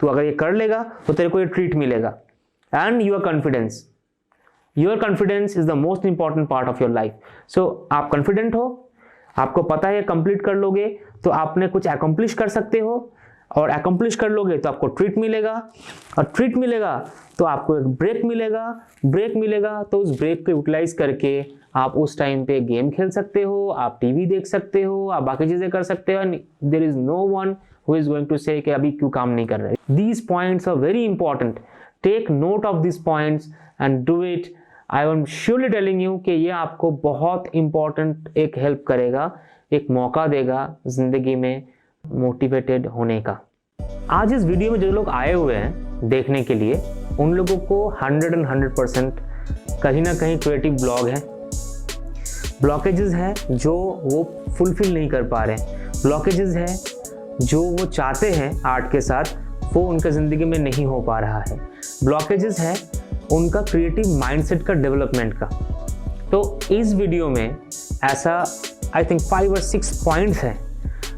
तू अगर ये कर लेगा तो तेरे को ये ट्रीट मिलेगा। And your confidence is the most important part of your life. So आप कॉन्फिडेंट हो, आपको पता है कंप्लीट कर लोगे तो आपने कुछ अकम्प्लिश कर सकते हो, और अकम्प्लिश कर लोगे तो आपको ट्रीट मिलेगा, और ट्रीट मिलेगा तो आपको एक ब्रेक मिलेगा तो उस ब्रेक को यूटिलाइज करके आप उस टाइम पे गेम खेल सकते हो, आप टीवी देख सकते हो, आप बाकी चीजें कर सकते हो। There is no one who is going to say कि अभी क्यों काम नहीं कर रहे। These points are very important, take note of this points and do it. I am surely telling you कि ये आपको बहुत इंपॉर्टेंट एक हेल्प करेगा, एक मौका देगा जिंदगी में मोटिवेटेड होने का। आज इस वीडियो में जो लोग आए हुए हैं देखने के लिए, उन लोगों को 100% कहीं ना कहीं क्रिएटिव ब्लॉकेजेस हैं जो वो फुलफिल नहीं कर पा रहे हैं, ब्लॉकेजेस हैं जो वो चाहते हैं आर्ट के साथ, वो उनका ज़िंदगी में नहीं हो पा रहा है, ब्लॉकेजेस है उनका क्रिएटिव माइंडसेट का डेवलपमेंट का। तो इस वीडियो में ऐसा आई थिंक 5 और 6 पॉइंट्स हैं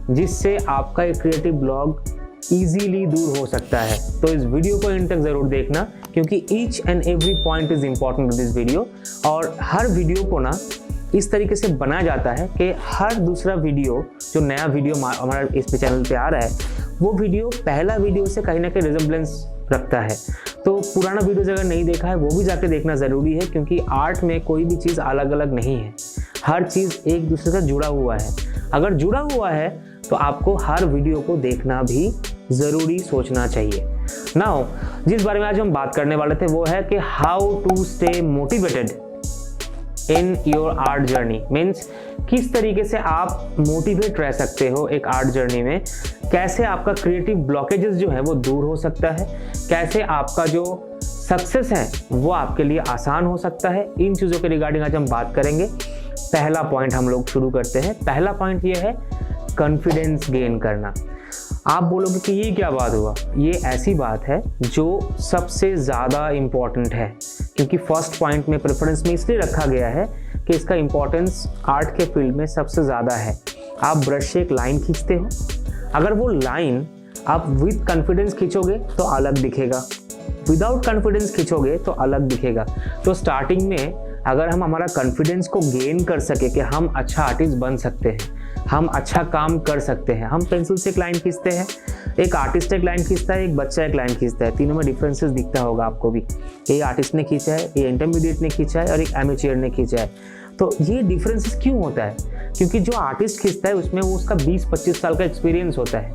जिससे आपका एक क्रिएटिव ब्लॉक इजीली दूर हो सकता है। तो इस वीडियो को एंड तक जरूर देखना, क्योंकि each and every point is important in this video. और हर वीडियो को ना इस तरीके से बनाया जाता है कि हर दूसरा वीडियो, जो नया वीडियो हमारा इस पे चैनल पे आ रहा है, वो वीडियो पहला वीडियो से कहीं ना कहीं रिजेम्बलेंस रखता है। तो पुराना वीडियोज अगर नहीं देखा है वो भी जाके देखना ज़रूरी है, क्योंकि आर्ट में कोई भी चीज़ अलग अलग नहीं है, हर चीज़ एक दूसरे से जुड़ा हुआ है। अगर जुड़ा हुआ है तो आपको हर वीडियो को देखना भी ज़रूरी सोचना चाहिए। नाउ जिस बारे में आज हम बात करने वाले थे वो है कि how to stay motivated in your art journey. Means किस तरीके से आप मोटिवेट रह सकते हो एक आर्ट जर्नी में, कैसे आपका क्रिएटिव ब्लॉकेजेस जो है वो दूर हो सकता है, कैसे आपका जो सक्सेस है वो आपके लिए आसान हो सकता है। इन चीज़ों के रिगार्डिंग आज हम बात करेंगे। पहला पॉइंट हम लोग शुरू करते हैं। पहला पॉइंट ये है कॉन्फिडेंस गेन करना। आप बोलोगे कि ये क्या बात हुआ? ये ऐसी बात है जो सबसे ज़्यादा इम्पॉर्टेंट है, क्योंकि फर्स्ट पॉइंट में प्रेफरेंस में इसलिए रखा गया है कि इसका इम्पॉर्टेंस आर्ट के फील्ड में सबसे ज़्यादा है। आप ब्रश से एक लाइन खींचते हो, अगर वो लाइन आप विद कॉन्फिडेंस खींचोगे तो अलग दिखेगा, विदाउट कॉन्फिडेंस खींचोगे तो अलग दिखेगा। तो स्टार्टिंग में अगर हम हमारा कॉन्फिडेंस को गेन कर सके कि हम अच्छा आर्टिस्ट बन सकते हैं, हम अच्छा काम कर सकते हैं। हम पेंसिल से एक लाइन खींचते हैं, एक आर्टिस्ट एक लाइन खींचता है, एक बच्चा एक लाइन खींचता है, तीनों में डिफरेंसेस दिखता होगा आपको भी। ये आर्टिस्ट ने खींचा है, ये इंटरमीडिएट ने खींचा है और एक एमेच्योर ने खींचा है। तो ये डिफरेंसेस क्यों होता है? क्योंकि जो आर्टिस्ट खींचता है उसमें वो उसका 20-25 साल का एक्सपीरियंस होता है,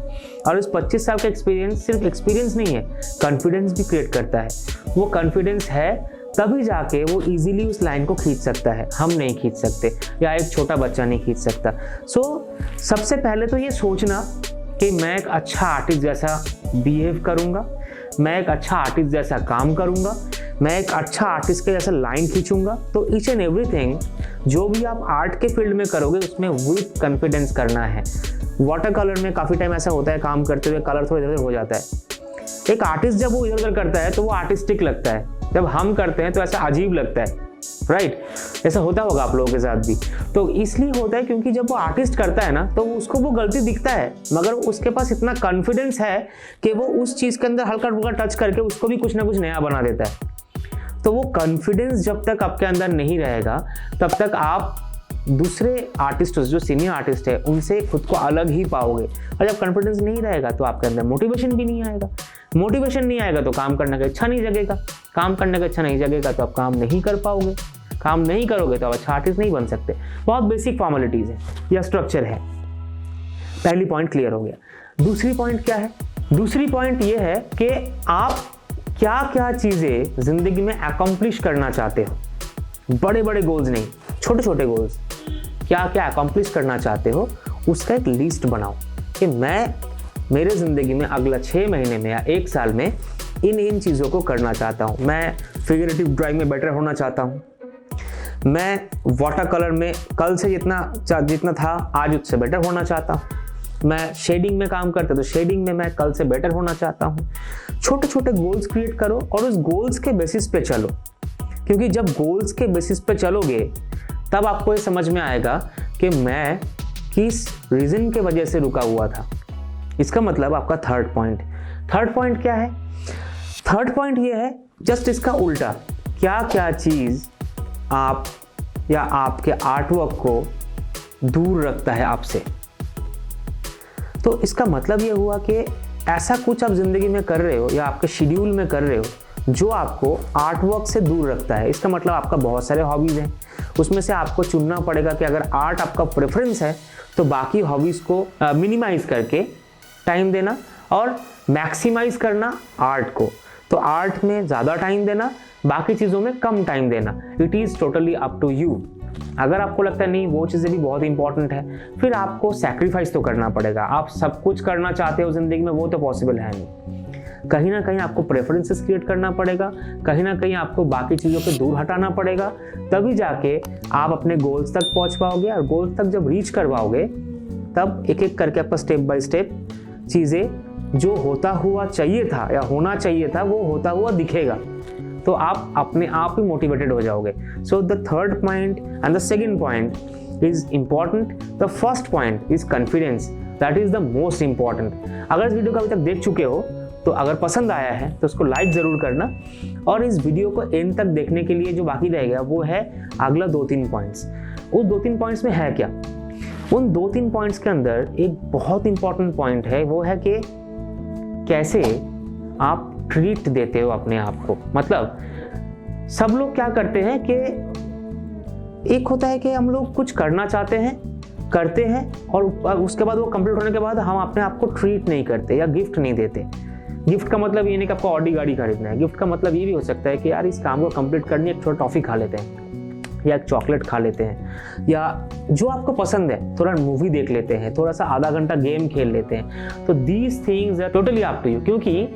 और उस 25 साल का एक्सपीरियंस सिर्फ एक्सपीरियंस नहीं है, कॉन्फिडेंस भी क्रिएट करता है। वो कॉन्फिडेंस है तभी जाके वो इजीली उस लाइन को खींच सकता है, हम नहीं खींच सकते, या एक छोटा बच्चा नहीं खींच सकता। सो सबसे पहले तो ये सोचना कि मैं एक अच्छा आर्टिस्ट जैसा बिहेव करूँगा, मैं एक अच्छा आर्टिस्ट जैसा काम करूँगा, मैं एक अच्छा आर्टिस्ट के जैसा लाइन खींचूंगा। तो ईच एंड एवरीथिंग जो भी आप आर्ट के फील्ड में करोगे उसमें विद कॉन्फिडेंस करना है। वाटर कलर में काफ़ी टाइम ऐसा होता है, काम करते हुए कलर थोड़ा इधर उधर हो जाता है। एक आर्टिस्ट जब वो इधर उधर करता है तो वो आर्टिस्टिक लगता है, जब हम करते हैं तो ऐसा अजीब लगता है, राइट? ऐसा होता होगा आप लोगों के साथ भी। तो इसलिए होता है क्योंकि जब वो आर्टिस्ट करता है ना तो उसको वो गलती दिखता है, मगर उसके पास इतना कॉन्फिडेंस है कि वो उस चीज़ के अंदर हल्का फुल्का टच करके उसको भी कुछ ना कुछ नया बना देता है। तो वो कॉन्फिडेंस जब तक आपके अंदर नहीं रहेगा तब तक आप दूसरे आर्टिस्ट जो सीनियर आर्टिस्ट है उनसे खुद को अलग ही पाओगे। और जब कॉन्फिडेंस नहीं रहेगा तो आपके अंदर मोटिवेशन भी नहीं आएगा, मोटिवेशन नहीं आएगा तो काम करने का इच्छा नहीं जगेगा, काम करने का इच्छा नहीं जगेगा तो आप काम नहीं कर पाओगे, काम नहीं करोगे तो आप अच्छा आर्टिस्ट नहीं बन सकते। बहुत बेसिक फॉर्मेलिटीज़ है या स्ट्रक्चर है। पहली पॉइंट क्लियर हो गया। दूसरी पॉइंट क्या है? दूसरी पॉइंट ये है कि आप क्या क्या चीज़ें ज़िंदगी में अकम्प्लिश करना चाहते हो। बड़े बड़े गोल्स नहीं, छोटे छोटे गोल्स, क्या क्या अकम्प्लिश करना चाहते हो उसका एक लिस्ट बनाओ कि मैं मेरे ज़िंदगी में अगला 6 महीने में या 1 साल में इन चीज़ों को करना चाहता हूँ। मैं फिगरेटिव ड्राइंग में बेटर होना चाहता हूँ, मैं वाटर कलर में कल से जितना था आज उससे बेटर होना चाहता हूँ, मैं शेडिंग में काम करता तो शेडिंग में मैं कल से बेटर होना चाहता हूँ। छोटे छोटे गोल्स क्रिएट करो और उस गोल्स के बेसिस पे चलो, क्योंकि जब गोल्स के बेसिस पे चलोगे तब आपको ये समझ में आएगा कि मैं किस रीज़न के वजह से रुका हुआ था। इसका मतलब आपका थर्ड पॉइंट थर्ड पॉइंट क्या है? थर्ड पॉइंट ये है जस्ट इसका उल्टा, क्या क्या चीज़ आप या आपके आर्टवर्क को दूर रखता है आपसे। तो इसका मतलब ये हुआ कि ऐसा कुछ आप ज़िंदगी में कर रहे हो या आपके शेड्यूल में कर रहे हो जो आपको आर्टवर्क से दूर रखता है। इसका मतलब आपका बहुत सारे हॉबीज़ हैं, उसमें से आपको चुनना पड़ेगा कि अगर आर्ट आपका प्रेफरेंस है तो बाकी हॉबीज़ को मिनिमाइज़ करके टाइम देना और मैक्सिमाइज़ करना आर्ट को। तो आर्ट में ज़्यादा टाइम देना, बाकी चीज़ों में कम टाइम देना। It is totally up to you. अगर आपको लगता है नहीं वो चीज़ें भी बहुत इंपॉर्टेंट है, फिर आपको सैक्रिफाइस तो करना पड़ेगा। आप सब कुछ करना चाहते हो ज़िंदगी में, वो तो पॉसिबल है नहीं। कहीं ना कहीं आपको प्रेफरेंसेस क्रिएट करना पड़ेगा, कहीं ना कहीं आपको बाकी चीज़ों को दूर हटाना पड़ेगा, तभी जाके आप अपने गोल्स तक पहुंच पाओगे। और गोल्स तक जब रीच कर पाओगे तब एक एक करके आपका स्टेप बाय स्टेप चीज़ें जो होता हुआ चाहिए था या होना चाहिए था वो होता हुआ दिखेगा, तो आप अपने आप ही मोटिवेटेड हो जाओगे। So the third point and the second point is important. The first point is confidence, that is the most important. अगर इस वीडियो को अभी तक देख चुके हो तो अगर पसंद आया है तो उसको लाइक ज़रूर करना, और इस वीडियो को एंड तक देखने के लिए जो बाकी रहेगा वो है अगला 2-3 पॉइंट्स। उस 2-3 पॉइंट्स में है क्या? उन 2-3 पॉइंट्स के अंदर एक बहुत इंपॉर्टेंट पॉइंट है, वो है कि कैसे आप ट्रीट देते हो अपने आप को। मतलब सब लोग क्या करते हैं कि एक होता है कि हम लोग कुछ करना चाहते हैं, करते हैं, और उसके बाद वो कंप्लीट होने के बाद हम अपने आप को ट्रीट नहीं करते या गिफ्ट नहीं देते। गिफ्ट का मतलब ये नहीं कि आपको ऑडी गाड़ी खरीदना है। गिफ्ट का मतलब ये भी हो सकता है कि यार इस काम को कंप्लीट करनी, एक छोटा टॉफ़ी खा लेते हैं या एक चॉकलेट खा लेते हैं, या जो आपको पसंद है थोड़ा मूवी देख लेते हैं, थोड़ा सा आधा घंटा गेम खेल लेते हैं। तो these things are totally up to you. क्योंकि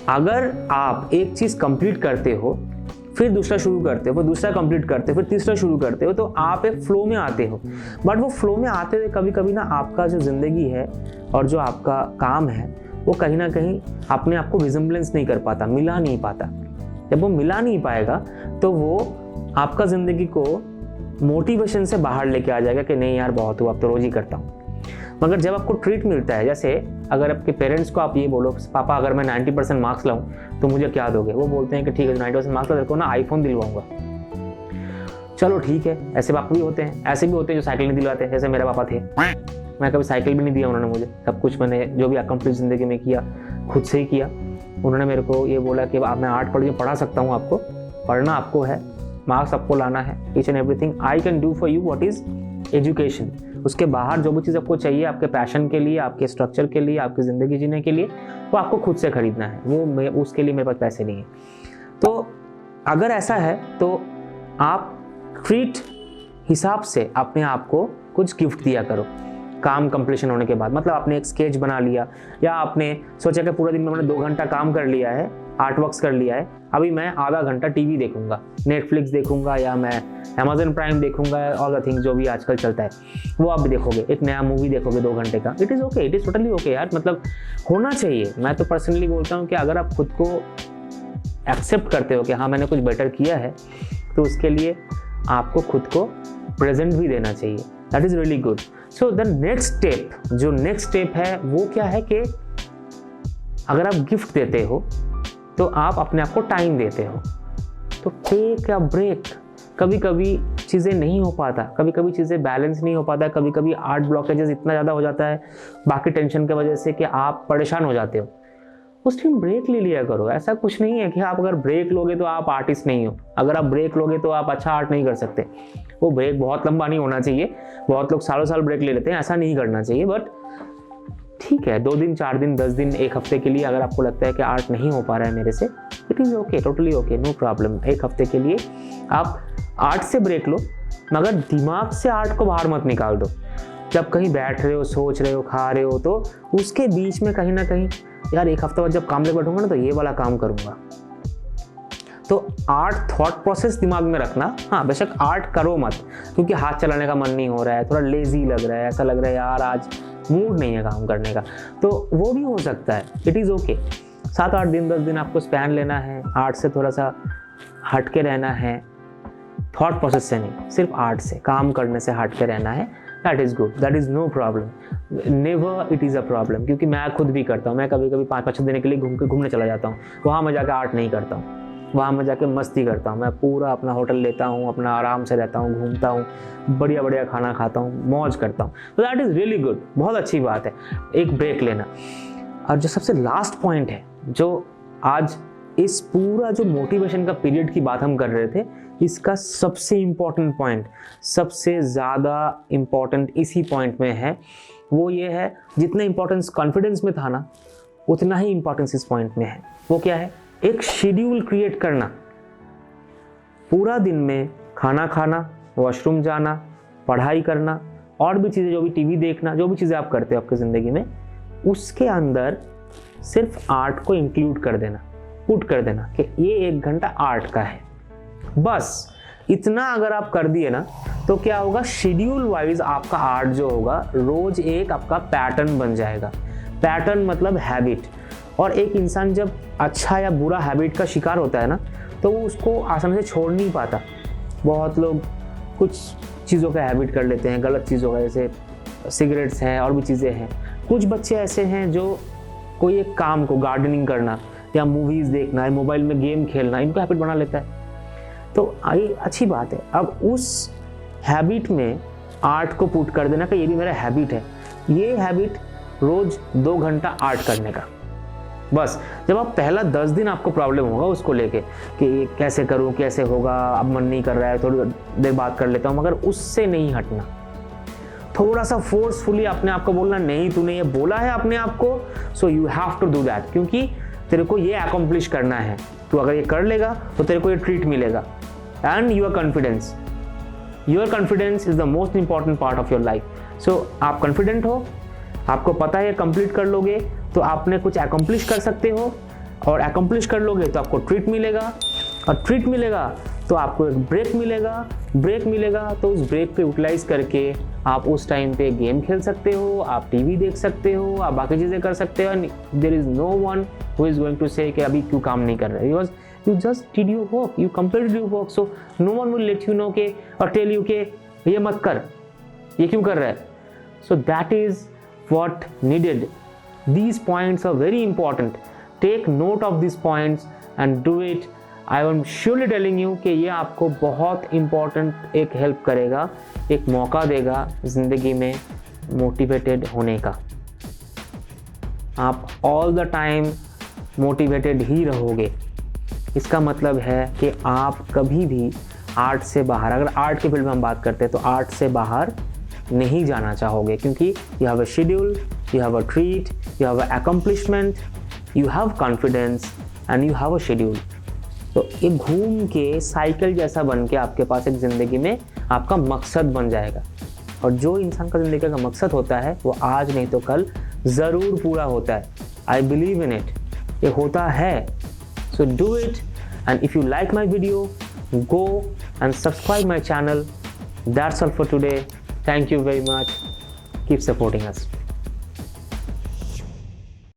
अगर आप एक चीज़ कंप्लीट करते हो, फिर दूसरा शुरू करते हो, फिर दूसरा कंप्लीट करते हो, फिर तीसरा शुरू करते हो, तो आप एक फ्लो में आते हो। बट वो फ्लो में आते हुए कभी कभी ना आपका जो ज़िंदगी है और जो आपका काम है वो कहीं ना कहीं अपने आप को रिजेम्बलेंस नहीं कर पाता, मिला नहीं पाता। जब वो मिला नहीं पाएगा तो वो आपका ज़िंदगी को मोटिवेशन से बाहर लेके आ जाएगा कि नहीं यार बहुत हुआ, अब तो रोज़ ही करता हूँ। मगर जब आपको ट्रीट मिलता है, जैसे अगर आपके पेरेंट्स को आप ये बोलो पापा अगर मैं 90% मार्क्स लाऊं तो मुझे क्या दोगे, वो बोलते हैं कि ठीक है 90% मार्क्स ला, तेरे को ना आईफोन दिलवाऊंगा। चलो ठीक है, ऐसे पापा भी होते हैं, ऐसे भी होते हैं जो साइकिल नहीं दिलवाते, जैसे मेरे पापा थे। मैं कभी साइकिल भी नहीं दिया उन्होंने मुझे, सब कुछ मैंने जो भी अकम्प्लिश ज़िंदगी में किया खुद से ही किया। उन्होंने मेरे को ये बोला कि आप मैं आर्ट पढ़ा सकता हूँ, आपको पढ़ना आपको है, मार्क्स आपको लाना है, each and everything I can do for you what is education. उसके बाहर जो भी चीज़ आपको चाहिए आपके पैशन के लिए, आपके स्ट्रक्चर के लिए, आपकी ज़िंदगी जीने के लिए, वो आपको खुद से खरीदना है, वो उसके लिए मेरे पास पैसे नहीं है। तो अगर ऐसा है तो आप ट्रीट हिसाब से अपने आप को कुछ गिफ्ट दिया करो काम कंप्लीशन होने के बाद। मतलब आपने एक स्केच बना लिया, या आपने सोचा कि पूरा दिन में मैंने 2 घंटा काम कर लिया है, आर्ट वर्क्स कर लिया है, अभी मैं आधा घंटा टीवी देखूंगा, नेटफ्लिक्स देखूंगा, या मैं अमेजन प्राइम देखूंगा, ऑल द थिंग्स जो भी आजकल चलता है वो आप भी देखोगे, एक नया मूवी देखोगे 2 घंटे का। It is okay, it is totally okay यार, मतलब होना चाहिए। मैं तो पर्सनली बोलता हूँ कि अगर आप खुद को एक्सेप्ट करते हो कि हाँ मैंने कुछ बेटर किया है, तो उसके लिए आपको खुद को प्रेजेंट भी देना चाहिए। That is really good. So the next step, जो नेक्स्ट स्टेप है वो क्या है कि अगर आप गिफ्ट देते हो तो आप अपने आप को टाइम देते हो। तो टेक अ ब्रेक। कभी कभी चीज़ें नहीं हो पाता, कभी कभी चीज़ें बैलेंस नहीं हो पाता, कभी कभी आर्ट ब्लॉकेजेस इतना ज़्यादा हो जाता है बाकी टेंशन की वजह से कि आप परेशान हो जाते हो। उस टाइम ब्रेक ले लिया करो। ऐसा कुछ नहीं है कि आप अगर ब्रेक लोगे तो आप आर्टिस्ट नहीं हो, अगर आप ब्रेक लोगे तो आप अच्छा आर्ट नहीं कर सकते। वो ब्रेक बहुत लंबा नहीं होना चाहिए, बहुत लोग सालों साल ब्रेक ले लेते हैं, ऐसा नहीं करना चाहिए। बट ठीक है, 2 दिन 4 दिन 10 दिन 1 हफ्ते के लिए अगर आपको लगता है कि आर्ट नहीं हो पा रहा है मेरे से, it is okay, totally okay, no problem. 1 हफ्ते के लिए आप आर्ट से ब्रेक लो, मगर दिमाग से आर्ट को बाहर मत निकाल दो। जब कहीं बैठ रहे हो, सोच रहे हो, खा रहे हो, तो उसके बीच में कहीं ना कहीं यार 1 हफ्ते बाद जब काम लेकर बैठूंगा ना तो ये वाला काम करूंगा। तो आर्ट थॉट प्रोसेस दिमाग में रखना। हाँ बेशक आर्ट करो मत, क्योंकि हाथ चलाने का मन नहीं हो रहा है, थोड़ा लेजी लग रहा है, ऐसा लग रहा है यार आज मूड नहीं है काम करने का, तो वो भी हो सकता है। It is okay. 7-8 दिन 10 दिन आपको स्पैन लेना है, आर्ट से थोड़ा सा हट के रहना है, थॉट प्रोसेस से नहीं, सिर्फ आर्ट से काम करने से हट के रहना है, that is good, that is no problem, never it is a problem. क्योंकि मैं खुद भी करता हूँ, मैं कभी कभी 5-5 दिन के लिए घूमने चला जाता हूँ, वहाँ मैं जाकर आर्ट नहीं करता हूँ, वहाँ मैं जाके मस्ती करता हूँ। मैं पूरा अपना होटल लेता हूँ, अपना आराम से रहता हूँ, घूमता हूँ, बढ़िया बढ़िया खाना खाता हूँ, मौज करता हूँ। तो दैट इज़ रियली गुड, बहुत अच्छी बात है एक ब्रेक लेना। और जो सबसे लास्ट पॉइंट है, जो आज इस पूरा जो मोटिवेशन का पीरियड की बात हम कर रहे थे, इसका सबसे इम्पॉर्टेंट पॉइंट, सबसे ज़्यादा इम्पॉर्टेंट इसी पॉइंट में है, वो ये है, जितना इम्पोर्टेंस कॉन्फिडेंस में था ना, उतना ही इम्पोर्टेंस इस पॉइंट में है। वो क्या है? एक शेड्यूल क्रिएट करना। पूरा दिन में खाना खाना, वॉशरूम जाना, पढ़ाई करना, और भी चीज़ें, जो भी टीवी देखना, जो भी चीज़ें आप करते हो आपकी ज़िंदगी में, उसके अंदर सिर्फ आर्ट को इंक्लूड कर देना, पुट कर देना कि ये 1 घंटा आर्ट का है। बस इतना अगर आप कर दिए ना, तो क्या होगा, शेड्यूल वाइज आपका आर्ट जो होगा रोज एक आपका पैटर्न बन जाएगा। पैटर्न मतलब हैबिट। और एक इंसान जब अच्छा या बुरा हैबिट का शिकार होता है ना, तो वो उसको आसानी से छोड़ नहीं पाता। बहुत लोग कुछ चीज़ों का हैबिट कर लेते हैं, गलत चीज़ों का, जैसे सिगरेट्स हैं और भी चीज़ें हैं। कुछ बच्चे ऐसे हैं जो कोई एक काम को, गार्डनिंग करना या मूवीज़ देखना, मोबाइल में गेम खेलना, इनको हैबिट बना लेता है। तो ये अच्छी बात है। अब उस हैबिट में आर्ट को पुट कर देना कि ये भी मेरा हैबिट है। ये हैबिट रोज़ 2 घंटा आर्ट करने का। बस जब आप पहला 10 दिन आपको प्रॉब्लम होगा उसको लेके कि कैसे करूं, कैसे होगा, अब मन नहीं कर रहा है, थोड़ी देर बात कर लेता हूं, मगर उससे नहीं हटना। थोड़ा सा फोर्सफुली अपने आप को बोलना, नहीं तूने ये बोला है अपने आप को, so you have to do that, क्योंकि तेरे को ये अकम्प्लिश करना है। तू अगर ये कर लेगा तो तेरे को ये ट्रीट मिलेगा। And your confidence is the most important part of your life. So आप कॉन्फिडेंट हो, आपको पता है कंप्लीट कर लोगे तो आपने कुछ अकम्प्लिश कर सकते हो, और अकम्प्लिश कर लोगे तो आपको ट्रीट मिलेगा, और ट्रीट मिलेगा तो आपको एक ब्रेक मिलेगा तो उस ब्रेक पे यूटिलाइज करके आप उस टाइम पे गेम खेल सकते हो, आप टीवी देख सकते हो, आप बाकी चीज़ें कर सकते हो। There is no one who is going to say कि अभी क्यों काम नहीं कर रहे, because you just did your work, you completed your work, so no one will let you know के और टेल यू के ये मत कर, ये क्यों कर रहा है। So that is what needed. These points are very important. Take note of these points and do it. I am surely telling you कि ये आपको बहुत important एक हेल्प करेगा, एक मौका देगा ज़िंदगी में मोटिवेटेड होने का। आप all the time मोटिवेटेड ही रहोगे। इसका मतलब है कि आप कभी भी आर्ट से बाहर, अगर आर्ट के फील्ड में हम बात करते हैं तो आर्ट से बाहर नहीं जाना चाहोगे, क्योंकि you have a schedule, you have a treat, you have a accomplishment, you have confidence and you have a schedule. तो ये घूम के साइकिल जैसा बन के आपके पास एक ज़िंदगी में आपका मकसद बन जाएगा। और जो इंसान का ज़िंदगी का मकसद होता है वो आज नहीं तो कल ज़रूर पूरा होता है। आई बिलीव इन इट, ये होता है। So do it, and if you like my video, go and subscribe my channel. That's all for today. Thank you very much. Keep supporting us.